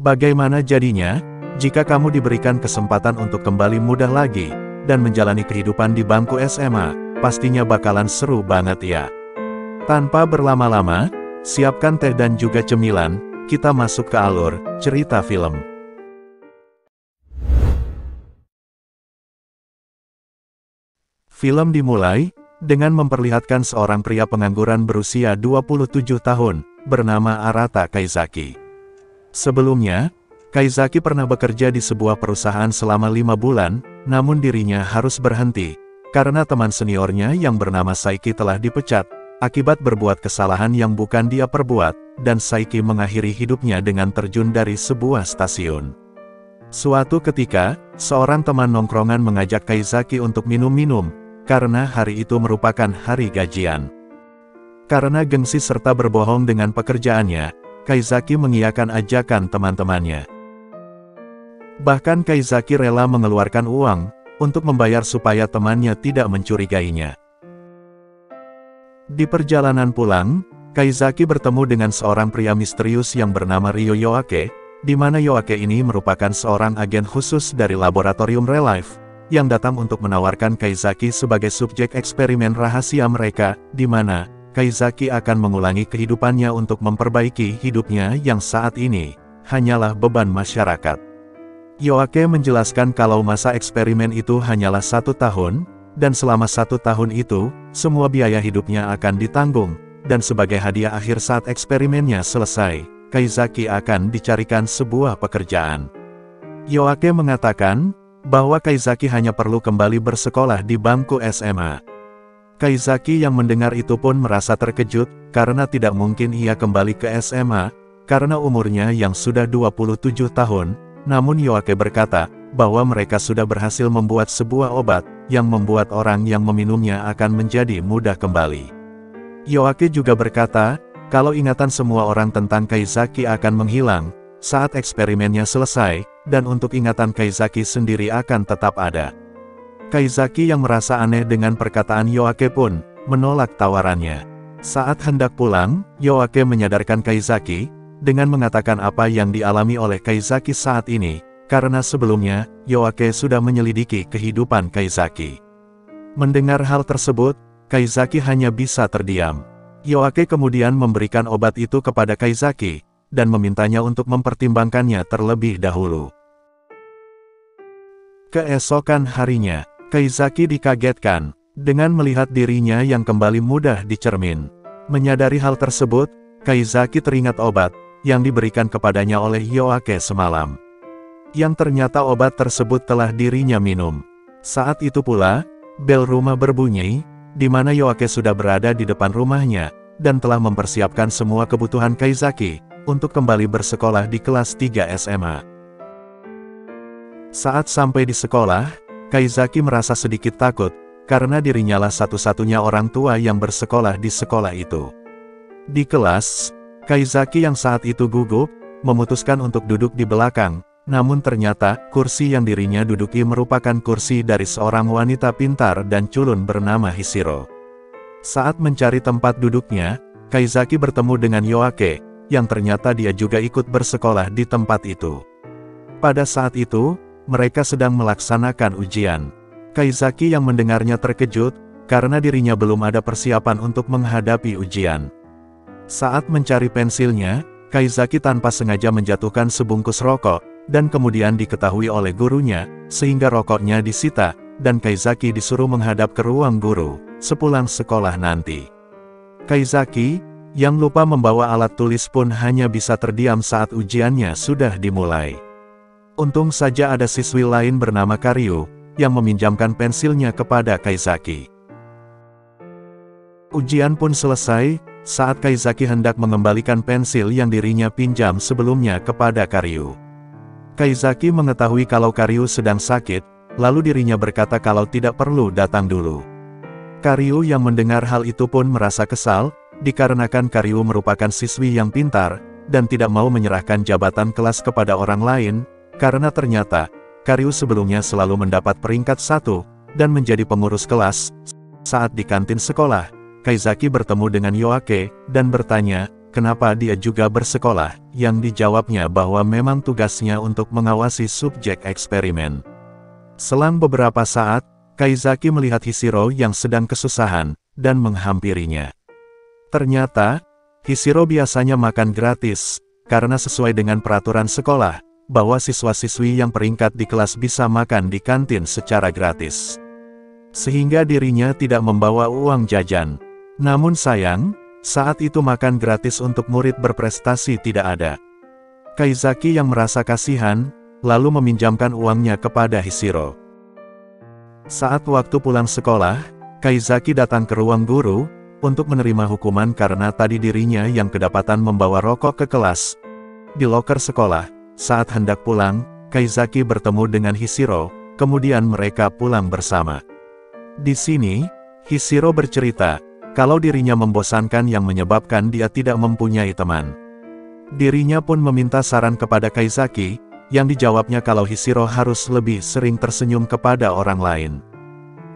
Bagaimana jadinya, jika kamu diberikan kesempatan untuk kembali muda lagi, dan menjalani kehidupan di bangku SMA, pastinya bakalan seru banget ya. Tanpa berlama-lama, siapkan teh dan juga cemilan, kita masuk ke alur cerita film. Film dimulai dengan memperlihatkan seorang pria pengangguran berusia 27 tahun, bernama Arata Kaizaki. Sebelumnya, Kaizaki pernah bekerja di sebuah perusahaan selama 5 bulan, namun dirinya harus berhenti, karena teman seniornya yang bernama Saiki telah dipecat, akibat berbuat kesalahan yang bukan dia perbuat, dan Saiki mengakhiri hidupnya dengan terjun dari sebuah stasiun. Suatu ketika, seorang teman nongkrongan mengajak Kaizaki untuk minum-minum, karena hari itu merupakan hari gajian. Karena gengsi serta berbohong dengan pekerjaannya, Kaizaki mengiyakan ajakan teman-temannya. Bahkan Kaizaki rela mengeluarkan uang untuk membayar supaya temannya tidak mencurigainya. Di perjalanan pulang, Kaizaki bertemu dengan seorang pria misterius yang bernama Ryo Yoake, di mana Yoake ini merupakan seorang agen khusus dari laboratorium Relife, yang datang untuk menawarkan Kaizaki sebagai subjek eksperimen rahasia mereka, di mana Kaizaki akan mengulangi kehidupannya untuk memperbaiki hidupnya yang saat ini hanyalah beban masyarakat. Yoake menjelaskan kalau masa eksperimen itu hanyalah 1 tahun, dan selama 1 tahun itu, semua biaya hidupnya akan ditanggung, dan sebagai hadiah akhir saat eksperimennya selesai, Kaizaki akan dicarikan sebuah pekerjaan. Yoake mengatakan bahwa Kaizaki hanya perlu kembali bersekolah di bangku SMA. Kaizaki yang mendengar itu pun merasa terkejut, karena tidak mungkin ia kembali ke SMA, karena umurnya yang sudah 27 tahun, namun Yoake berkata, bahwa mereka sudah berhasil membuat sebuah obat, yang membuat orang yang meminumnya akan menjadi mudah kembali. Yoake juga berkata, kalau ingatan semua orang tentang Kaizaki akan menghilang, saat eksperimennya selesai, dan untuk ingatan Kaizaki sendiri akan tetap ada. Kaizaki yang merasa aneh dengan perkataan Yoake pun menolak tawarannya. Saat hendak pulang, Yoake menyadarkan Kaizaki dengan mengatakan apa yang dialami oleh Kaizaki saat ini, karena sebelumnya Yoake sudah menyelidiki kehidupan Kaizaki. Mendengar hal tersebut, Kaizaki hanya bisa terdiam. Yoake kemudian memberikan obat itu kepada Kaizaki dan memintanya untuk mempertimbangkannya terlebih dahulu. Keesokan harinya, Kaizaki dikagetkan dengan melihat dirinya yang kembali muda di cermin. Menyadari hal tersebut, Kaizaki teringat obat yang diberikan kepadanya oleh Yoake semalam. Yang ternyata obat tersebut telah dirinya minum. Saat itu pula, bel rumah berbunyi, di mana Yoake sudah berada di depan rumahnya, dan telah mempersiapkan semua kebutuhan Kaizaki untuk kembali bersekolah di kelas 3 SMA. Saat sampai di sekolah, Kaizaki merasa sedikit takut, karena dirinya lah satu-satunya orang tua yang bersekolah di sekolah itu. Di kelas, Kaizaki yang saat itu gugup, memutuskan untuk duduk di belakang, namun ternyata, kursi yang dirinya duduki merupakan kursi dari seorang wanita pintar dan culun bernama Hishiro. Saat mencari tempat duduknya, Kaizaki bertemu dengan Yoake, yang ternyata dia juga ikut bersekolah di tempat itu. Pada saat itu, mereka sedang melaksanakan ujian. Kaizaki yang mendengarnya terkejut, karena dirinya belum ada persiapan untuk menghadapi ujian. Saat mencari pensilnya, Kaizaki tanpa sengaja menjatuhkan sebungkus rokok, dan kemudian diketahui oleh gurunya, sehingga rokoknya disita, dan Kaizaki disuruh menghadap ke ruang guru, sepulang sekolah nanti. Kaizaki, yang lupa membawa alat tulis pun hanya bisa terdiam saat ujiannya sudah dimulai. Untung saja ada siswi lain bernama Karyu, yang meminjamkan pensilnya kepada Kaizaki. Ujian pun selesai, saat Kaizaki hendak mengembalikan pensil yang dirinya pinjam sebelumnya kepada Karyu. Kaizaki mengetahui kalau Karyu sedang sakit, lalu dirinya berkata kalau tidak perlu datang dulu. Karyu yang mendengar hal itu pun merasa kesal, dikarenakan Karyu merupakan siswi yang pintar, dan tidak mau menyerahkan jabatan kelas kepada orang lain, karena ternyata, Karyu sebelumnya selalu mendapat peringkat 1, dan menjadi pengurus kelas. Saat di kantin sekolah, Kaizaki bertemu dengan Yoake, dan bertanya, kenapa dia juga bersekolah, yang dijawabnya bahwa memang tugasnya untuk mengawasi subjek eksperimen. Selang beberapa saat, Kaizaki melihat Hishiro yang sedang kesusahan, dan menghampirinya. Ternyata, Hishiro biasanya makan gratis, karena sesuai dengan peraturan sekolah, bahwa siswa-siswi yang peringkat di kelas bisa makan di kantin secara gratis. Sehingga dirinya tidak membawa uang jajan. Namun sayang, saat itu makan gratis untuk murid berprestasi tidak ada. Kaizaki yang merasa kasihan, lalu meminjamkan uangnya kepada Hishiro. Saat waktu pulang sekolah, Kaizaki datang ke ruang guru, untuk menerima hukuman karena tadi dirinya yang kedapatan membawa rokok ke kelas. Di loker sekolah, saat hendak pulang, Kaizaki bertemu dengan Hishiro, kemudian mereka pulang bersama. Di sini, Hishiro bercerita, kalau dirinya membosankan yang menyebabkan dia tidak mempunyai teman. Dirinya pun meminta saran kepada Kaizaki, yang dijawabnya kalau Hishiro harus lebih sering tersenyum kepada orang lain.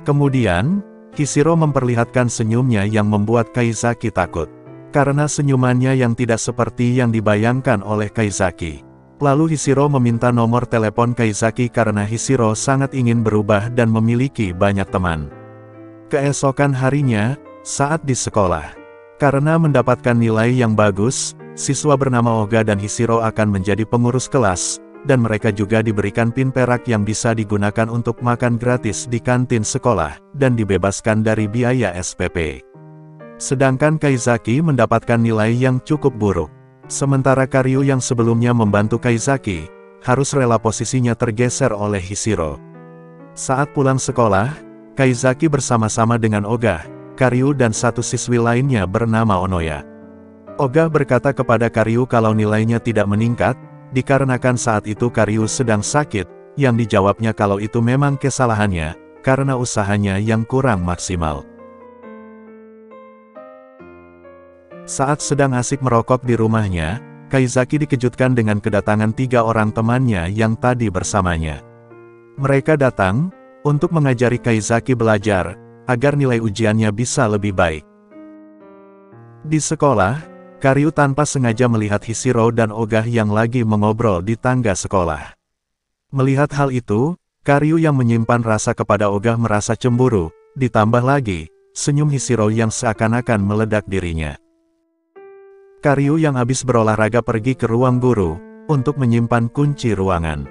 Kemudian, Hishiro memperlihatkan senyumnya yang membuat Kaizaki takut. Karena senyumannya yang tidak seperti yang dibayangkan oleh Kaizaki. Lalu Hishiro meminta nomor telepon Kaizaki karena Hishiro sangat ingin berubah dan memiliki banyak teman. Keesokan harinya, saat di sekolah. Karena mendapatkan nilai yang bagus, siswa bernama Oga dan Hishiro akan menjadi pengurus kelas, dan mereka juga diberikan pin perak yang bisa digunakan untuk makan gratis di kantin sekolah, dan dibebaskan dari biaya SPP. Sedangkan Kaizaki mendapatkan nilai yang cukup buruk. Sementara Karyu yang sebelumnya membantu Kaizaki, harus rela posisinya tergeser oleh Hishiro. Saat pulang sekolah, Kaizaki bersama-sama dengan Oga, Karyu dan satu siswi lainnya bernama Onoya. Oga berkata kepada Karyu kalau nilainya tidak meningkat, dikarenakan saat itu Karyu sedang sakit, yang dijawabnya kalau itu memang kesalahannya, karena usahanya yang kurang maksimal. Saat sedang asik merokok di rumahnya, Kaizaki dikejutkan dengan kedatangan 3 orang temannya yang tadi bersamanya. Mereka datang, untuk mengajari Kaizaki belajar, agar nilai ujiannya bisa lebih baik. Di sekolah, Karyu tanpa sengaja melihat Hishiro dan Oga yang lagi mengobrol di tangga sekolah. Melihat hal itu, Karyu yang menyimpan rasa kepada Oga merasa cemburu, ditambah lagi, senyum Hishiro yang seakan-akan meledak dirinya. Karyu yang habis berolahraga pergi ke ruang guru, untuk menyimpan kunci ruangan.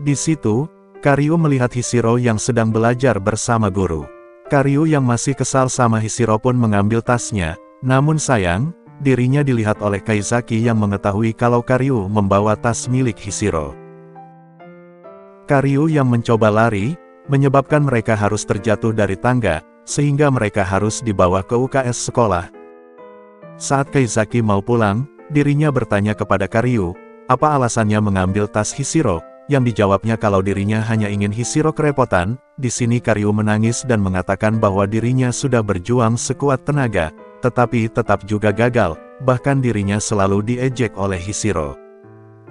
Di situ, Karyu melihat Hishiro yang sedang belajar bersama guru. Karyu yang masih kesal sama Hishiro pun mengambil tasnya, namun sayang, dirinya dilihat oleh Kaizaki yang mengetahui kalau Karyu membawa tas milik Hishiro. Karyu yang mencoba lari, menyebabkan mereka harus terjatuh dari tangga, sehingga mereka harus dibawa ke UKS sekolah. Saat Kaizaki mau pulang, dirinya bertanya kepada Karyu, apa alasannya mengambil tas Hishiro, yang dijawabnya kalau dirinya hanya ingin Hishiro kerepotan. Di sini Karyu menangis dan mengatakan bahwa dirinya sudah berjuang sekuat tenaga, tetapi tetap juga gagal, bahkan dirinya selalu diejek oleh Hishiro.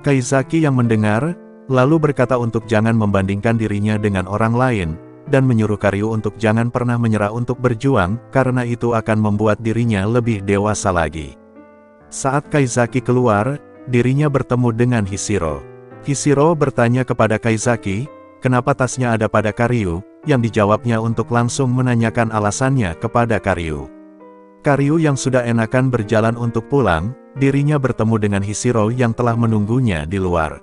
Kaizaki yang mendengar, lalu berkata untuk jangan membandingkan dirinya dengan orang lain, dan menyuruh Karyu untuk jangan pernah menyerah untuk berjuang, karena itu akan membuat dirinya lebih dewasa lagi. Saat Kaizaki keluar, dirinya bertemu dengan Hishiro. Hishiro bertanya kepada Kaizaki, kenapa tasnya ada pada Karyu, yang dijawabnya untuk langsung menanyakan alasannya kepada Karyu. Karyu yang sudah enakan berjalan untuk pulang, dirinya bertemu dengan Hishiro yang telah menunggunya di luar.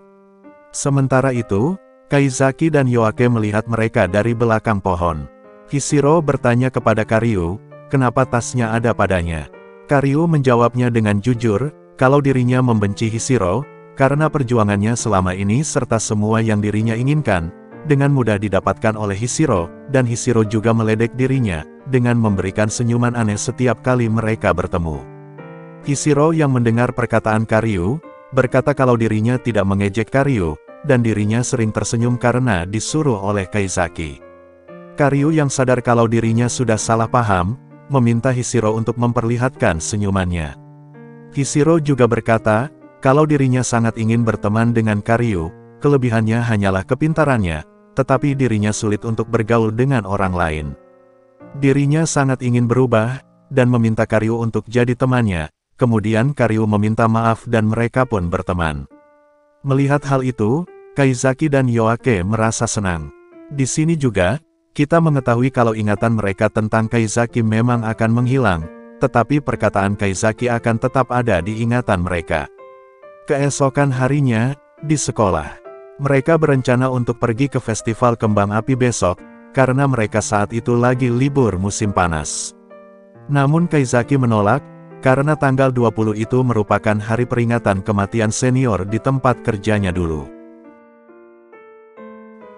Sementara itu, Kaizaki dan Yoake melihat mereka dari belakang pohon. Hishiro bertanya kepada Karyu, kenapa tasnya ada padanya. Karyu menjawabnya dengan jujur, kalau dirinya membenci Hishiro, karena perjuangannya selama ini serta semua yang dirinya inginkan, dengan mudah didapatkan oleh Hishiro, dan Hishiro juga meledek dirinya, dengan memberikan senyuman aneh setiap kali mereka bertemu. Hishiro yang mendengar perkataan Karyu, berkata kalau dirinya tidak mengejek Karyu, dan dirinya sering tersenyum karena disuruh oleh Kaizaki. Karyu yang sadar kalau dirinya sudah salah paham, meminta Hishiro untuk memperlihatkan senyumannya. Hishiro juga berkata, kalau dirinya sangat ingin berteman dengan Karyu, kelebihannya hanyalah kepintarannya, tetapi dirinya sulit untuk bergaul dengan orang lain. Dirinya sangat ingin berubah, dan meminta Karyu untuk jadi temannya, kemudian Karyu meminta maaf dan mereka pun berteman. Melihat hal itu, Kaizaki dan Yoake merasa senang. Di sini juga, kita mengetahui kalau ingatan mereka tentang Kaizaki memang akan menghilang, tetapi perkataan Kaizaki akan tetap ada di ingatan mereka. Keesokan harinya, di sekolah, mereka berencana untuk pergi ke festival kembang api besok, karena mereka saat itu lagi libur musim panas. Namun Kaizaki menolak, karena tanggal 20 itu merupakan hari peringatan kematian senior di tempat kerjanya dulu.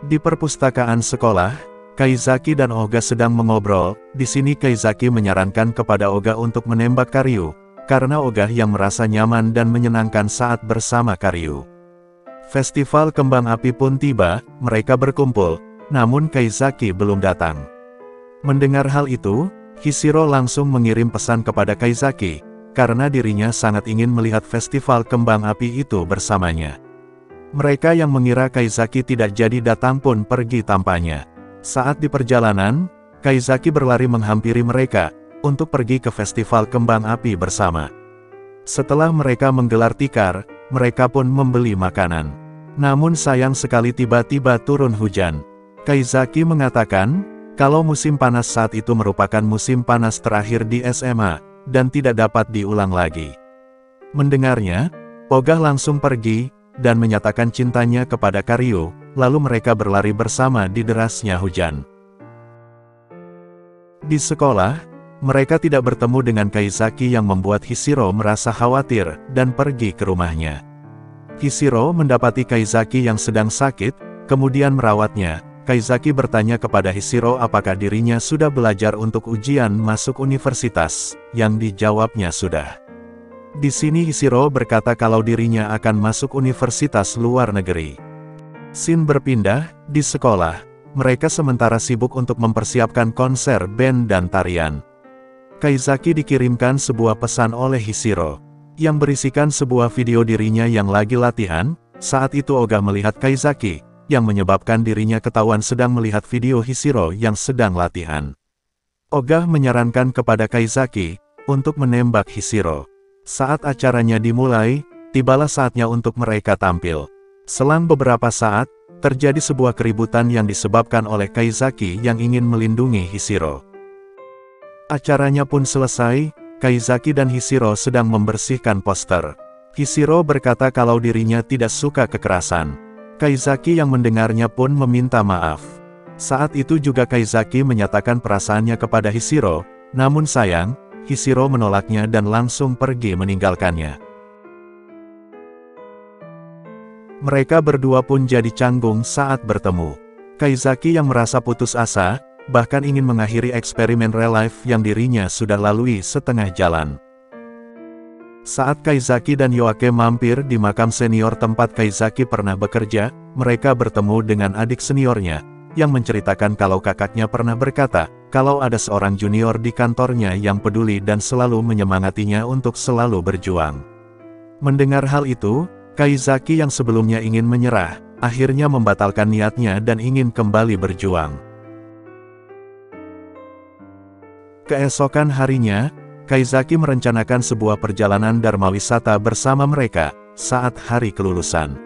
Di perpustakaan sekolah, Kaizaki dan Oga sedang mengobrol. Di sini Kaizaki menyarankan kepada Oga untuk menembak Karyu, karena Oga yang merasa nyaman dan menyenangkan saat bersama Karyu. Festival kembang api pun tiba, mereka berkumpul, namun Kaizaki belum datang. Mendengar hal itu, Hishiro langsung mengirim pesan kepada Kaizaki, karena dirinya sangat ingin melihat festival kembang api itu bersamanya. Mereka yang mengira Kaizaki tidak jadi datang pun pergi tanpanya. Saat di perjalanan, Kaizaki berlari menghampiri mereka, untuk pergi ke festival kembang api bersama. Setelah mereka menggelar tikar, mereka pun membeli makanan. Namun sayang sekali tiba-tiba turun hujan. Kaizaki mengatakan, kalau musim panas saat itu merupakan musim panas terakhir di SMA, dan tidak dapat diulang lagi. Mendengarnya, Oga langsung pergi, dan menyatakan cintanya kepada Karyu, lalu mereka berlari bersama di derasnya hujan. Di sekolah, mereka tidak bertemu dengan Kaizaki yang membuat Hishiro merasa khawatir, dan pergi ke rumahnya. Hishiro mendapati Kaizaki yang sedang sakit, kemudian merawatnya. Kaizaki bertanya kepada Hishiro apakah dirinya sudah belajar untuk ujian masuk universitas, yang dijawabnya sudah. Di sini Hishiro berkata kalau dirinya akan masuk universitas luar negeri. Scene berpindah, di sekolah, mereka sementara sibuk untuk mempersiapkan konser band dan tarian. Kaizaki dikirimkan sebuah pesan oleh Hishiro, yang berisikan sebuah video dirinya yang lagi latihan. Saat itu Oga melihat Kaizaki, yang menyebabkan dirinya ketahuan sedang melihat video Hishiro yang sedang latihan. Oga menyarankan kepada Kaizaki, untuk menembak Hishiro. Saat acaranya dimulai, tibalah saatnya untuk mereka tampil. Selang beberapa saat, terjadi sebuah keributan yang disebabkan oleh Kaizaki yang ingin melindungi Hishiro. Acaranya pun selesai, Kaizaki dan Hishiro sedang membersihkan poster. Hishiro berkata kalau dirinya tidak suka kekerasan. Kaizaki yang mendengarnya pun meminta maaf. Saat itu juga Kaizaki menyatakan perasaannya kepada Hishiro, namun sayang, Hishiro menolaknya dan langsung pergi meninggalkannya. Mereka berdua pun jadi canggung saat bertemu. Kaizaki yang merasa putus asa, bahkan ingin mengakhiri eksperimen real life yang dirinya sudah lalui setengah jalan. Saat Kaizaki dan Yoake mampir di makam senior tempat Kaizaki pernah bekerja, mereka bertemu dengan adik seniornya, yang menceritakan kalau kakaknya pernah berkata, kalau ada seorang junior di kantornya yang peduli dan selalu menyemangatinya untuk selalu berjuang. Mendengar hal itu, Kaizaki yang sebelumnya ingin menyerah, akhirnya membatalkan niatnya dan ingin kembali berjuang. Keesokan harinya, Kaizaki merencanakan sebuah perjalanan dharma wisata bersama mereka, saat hari kelulusan.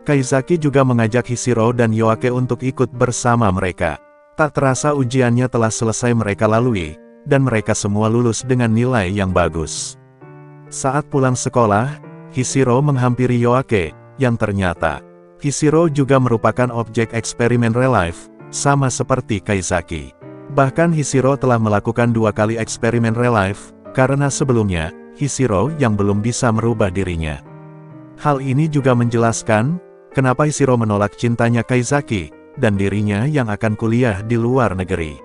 Kaizaki juga mengajak Hishiro dan Yoake untuk ikut bersama mereka. Tak terasa ujiannya telah selesai mereka lalui, dan mereka semua lulus dengan nilai yang bagus. Saat pulang sekolah, Hishiro menghampiri Yoake, yang ternyata, Hishiro juga merupakan objek eksperimen real life, sama seperti Kaizaki. Bahkan Hishiro telah melakukan 2 kali eksperimen real life, karena sebelumnya, Hishiro yang belum bisa merubah dirinya. Hal ini juga menjelaskan, kenapa Hishiro menolak cintanya Kaizaki, dan dirinya yang akan kuliah di luar negeri.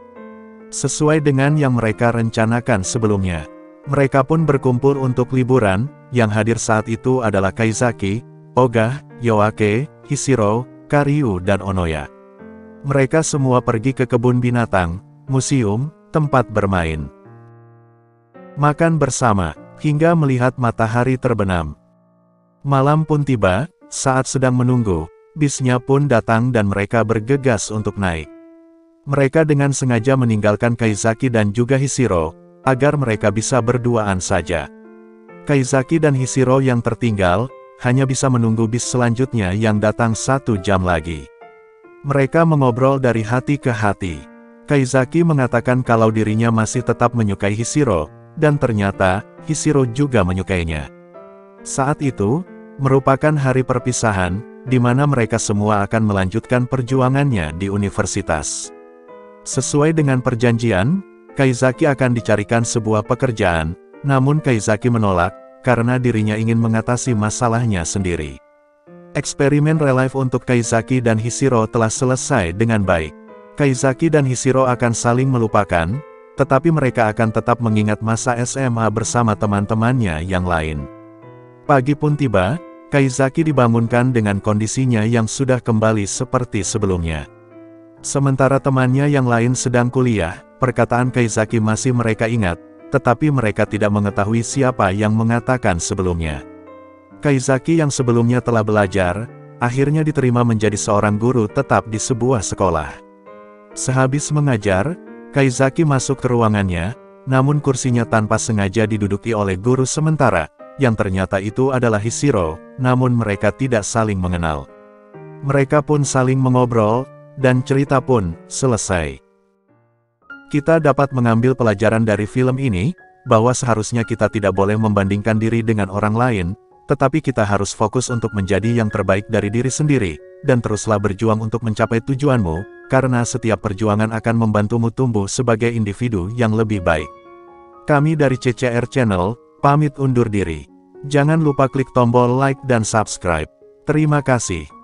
Sesuai dengan yang mereka rencanakan sebelumnya, mereka pun berkumpul untuk liburan, yang hadir saat itu adalah Kaizaki, Oga, Yoake, Hishiro, Karyu dan Onoya. Mereka semua pergi ke kebun binatang, museum, tempat bermain, makan bersama, hingga melihat matahari terbenam. Malam pun tiba, saat sedang menunggu, bisnya pun datang dan mereka bergegas untuk naik. Mereka dengan sengaja meninggalkan Kaizaki dan juga Hishiro, agar mereka bisa berduaan saja. Kaizaki dan Hishiro yang tertinggal, hanya bisa menunggu bis selanjutnya yang datang 1 jam lagi. Mereka mengobrol dari hati ke hati. Kaizaki mengatakan kalau dirinya masih tetap menyukai Hishiro, dan ternyata, Hishiro juga menyukainya. Saat itu, merupakan hari perpisahan, di mana mereka semua akan melanjutkan perjuangannya di universitas. Sesuai dengan perjanjian, Kaizaki akan dicarikan sebuah pekerjaan, namun Kaizaki menolak, karena dirinya ingin mengatasi masalahnya sendiri. Eksperimen real life untuk Kaizaki dan Hishiro telah selesai dengan baik. Kaizaki dan Hishiro akan saling melupakan, tetapi mereka akan tetap mengingat masa SMA bersama teman-temannya yang lain. Pagi pun tiba, Kaizaki dibangunkan dengan kondisinya yang sudah kembali seperti sebelumnya. Sementara temannya yang lain sedang kuliah, perkataan Kaizaki masih mereka ingat, tetapi mereka tidak mengetahui siapa yang mengatakan sebelumnya. Kaizaki yang sebelumnya telah belajar, akhirnya diterima menjadi seorang guru tetap di sebuah sekolah. Sehabis mengajar, Kaizaki masuk ke ruangannya, namun kursinya tanpa sengaja diduduki oleh guru sementara, yang ternyata itu adalah Hishiro, namun mereka tidak saling mengenal. Mereka pun saling mengobrol, dan cerita pun selesai. Kita dapat mengambil pelajaran dari film ini, bahwa seharusnya kita tidak boleh membandingkan diri dengan orang lain, tetapi kita harus fokus untuk menjadi yang terbaik dari diri sendiri, dan teruslah berjuang untuk mencapai tujuanmu, karena setiap perjuangan akan membantumu tumbuh sebagai individu yang lebih baik. Kami dari CCR Channel, pamit undur diri. Jangan lupa klik tombol like dan subscribe. Terima kasih.